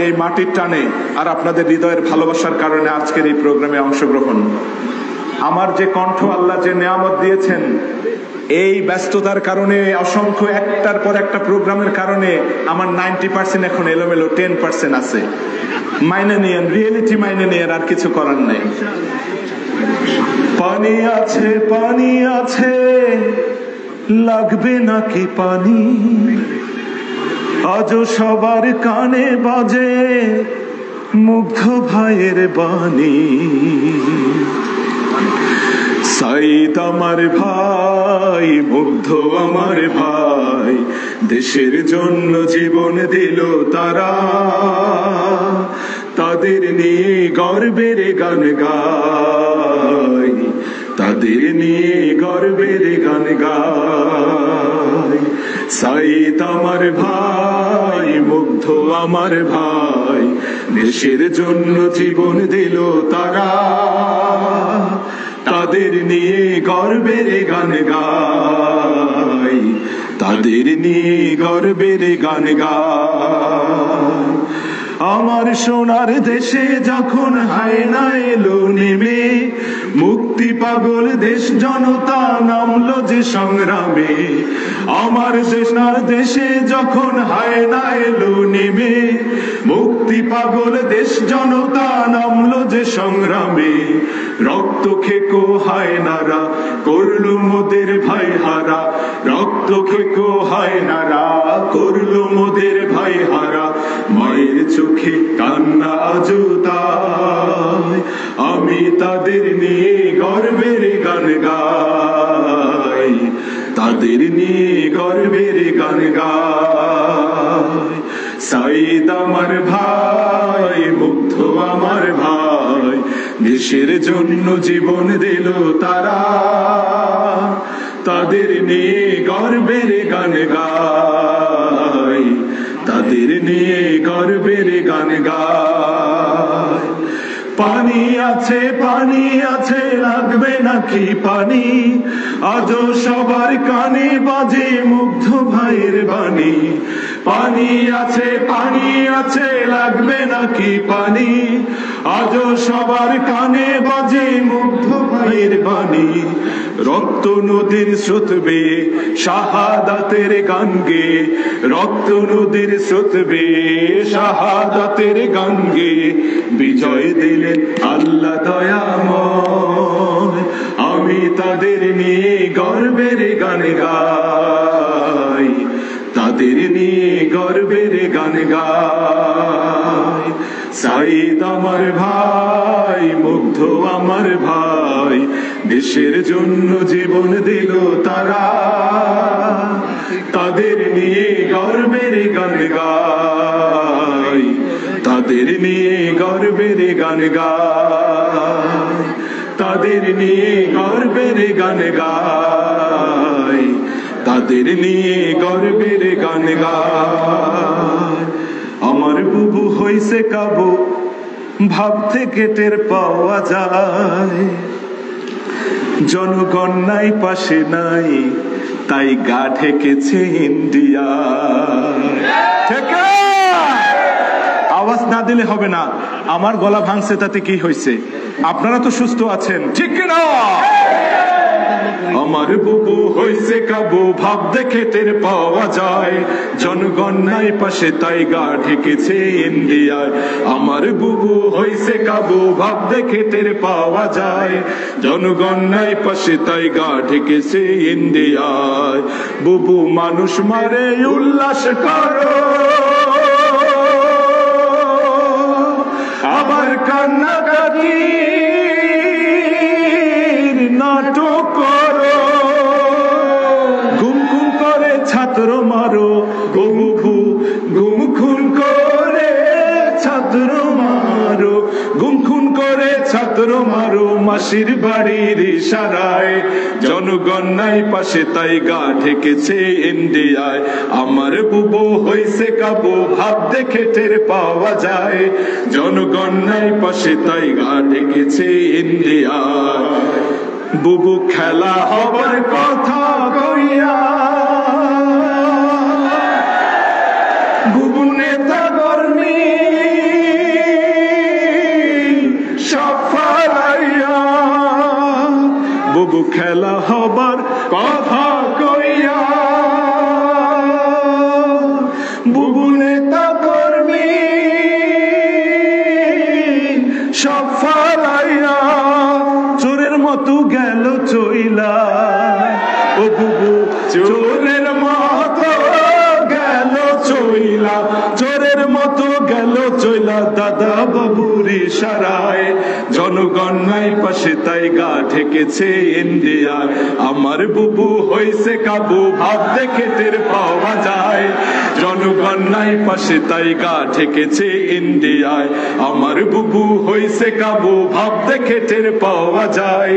এই মাটির টানে আর আপনাদের হৃদয়ের ভালোবাসার কারণে আজকের এই প্রোগ্রামে অংশগ্রহণ। আমার যে কণ্ঠ আল্লাহ যে নিয়ামত দিয়েছেন, এই ব্যস্ততার কারণে অসংখ্য একটার পর একটা প্রোগ্রামের কারণে আমার 90% এখন এলোমেলো, 10% আছে। মাইনে নিয়েন, রিয়েলিটি মাইনে নিয়েন, আর কিছু করার নেই। পানি আছে, পানি আছে, লাগবে নাকি পানি? আজও সবার কানে বাজে মুগ্ধ ভাইয়ের বাণী। সাইদ আমার ভাই, মুগ্ধ আমার ভাই, দেশের জন্য জীবন দিল তারা। তাদের নিয়ে গর্বের গান গাই, তাদের নিয়ে গর্বের গান গাই। সাইদ আমার ভাই, মুগ্ধ আমার ভাই, দেশের জন্য জীবন দিল তারা। তাদের নিয়ে গর্বের গান গাই, তাদের নিয়ে গর্বের গান গাই। আমার সোনার দেশে যখন হায়না এলো নেমে, মুক্তি পাগল দেশ জনতা নামলো যে সংগ্রামে। আমার সোনার দেশে যখন হায়না এলো নেমে, মুক্তি পাগল দেশ জনতা নামলো যে সংগ্রামে। রক্ত খেকো হায়নারা করলো মোদের ভাই হারা, রক্ত খেকো হায়নারা করলো মোদের ভাই হারা। মায়ের চোখে কান্না আজও তাই, আমি তাদের নিয়ে গর্বের গান গাই, তাদের নিয়ে গর্বের গান গাই। সাইদ আমার ভাই, মুগ্ধ আমার ভাই, দেশের জন্য জীবন দিল তারা। তাদের নিয়ে গর্বের গান গাই, তাদের নিয়ে গর্বের গান গাই। পানি আছে, পানি আছে, লাগবে নাকি পানি? আজও সবার কানে বাজে মুগ্ধ ভাইয়ের বাণী। পানি আছে, পানি আছে, লাগবে নাকি পানি? আজও সবার কানে বাজে মুগ্ধ ভাইয়ের বাণী। রক্ত নদীর স্রোত বেয়ে শাহাদাতের গান গেয়ে, রক্ত নদীর স্রোত বেয়ে শাহাদাতের গান গেয়ে বিজয় দিলেন আল্লাহ দয়াময়। আমি তাদের নিয়ে গর্বের গান গাই, তাদের নিয়ে গর্বের গান গাই। সাইদ আমার ভাই, মুগ্ধ আমার ভাই, দেশের জন্য জীবন দিল তারা। তাদের নিয়ে গর্বের গান গাই, তাদের নিয়ে গর্বের গান গাই, তাদের নিয়ে গর্বের গান গাই, তাদের নিয়ে গর্বের গান গাই। আমার বুবু হইছে কাবু, ভাব থেকে টের পাওয়া যায়। জনগণ নাই পাশে নাই, তাই গা ঢেকেছে ইন্ডিয়া। আওয়াজ না দিলে হবে না, আমার গলা ভাঙছে তাতে কি হয়েছে? আপনারা তো সুস্থ আছেন, ঠিক কিনা? আমার বুবু হইছে কাবু, ভাব দেখে টের পাওয়া যায়। জনগণ নাই পাশে, তাই গা ঢেকেছে ইন্ডিয়ায়। আমার বুবু হইছে কাবু, ভাব দেখে টের পাওয়া যায়। জনগণ নাই পাশে, তাই গা ঢেকেছে ইন্ডিয়ায়। বুবু মানুষ মারে উল্লাস করো, আবার কান্নাকাটি নাটক করো। গুম খুন করে ছাত্র মারো, গুমখু গুম খুন করে ছাত্র মারো, গুম খুন করে ছাত্র মারো মাসির বাড়ির ইশারায়। জনগণ নাই পাশে, তাই গা ঢেকেছে ইন্ডিয়ায়। আমার বুবু হইছে কাবু, ভাব দেখে টের পাওয়া যায়। জনগণ নাই পাশে, তাই গা ঢেকেছে ইন্ডিয়ায়। বুবু খেলা হবার কথা কইয়া, বুবু নেতা কর্মী চইলা দাদা বাবুর ইশারায়, জনগণ নাই পাশে তাই গা ঠেকেছে ইন্ডিয়ায়। আমার বুবু হইছে কাবু ভাব দেখে টের পাওয়া যায়, জনগণ নাই পাশে তাই গা ঠেকেছে ইন্ডিয়ায়। আমার বুবু হইছে কাবু ভাব দেখে টের পাওয়া যায়,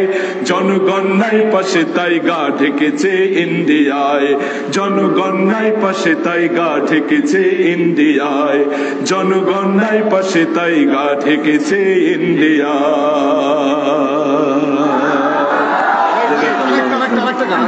জনগণ নাই পাশে তাই গা ঠেকেছে ইন্ডিয়ায়। জনগণ নাই পাশে তাই গা ঠেকেছে ইন্ডিয়ায়, জনগণ নাই পাশে তাই গা ঠেকেছে ইন্ডিয়ায়।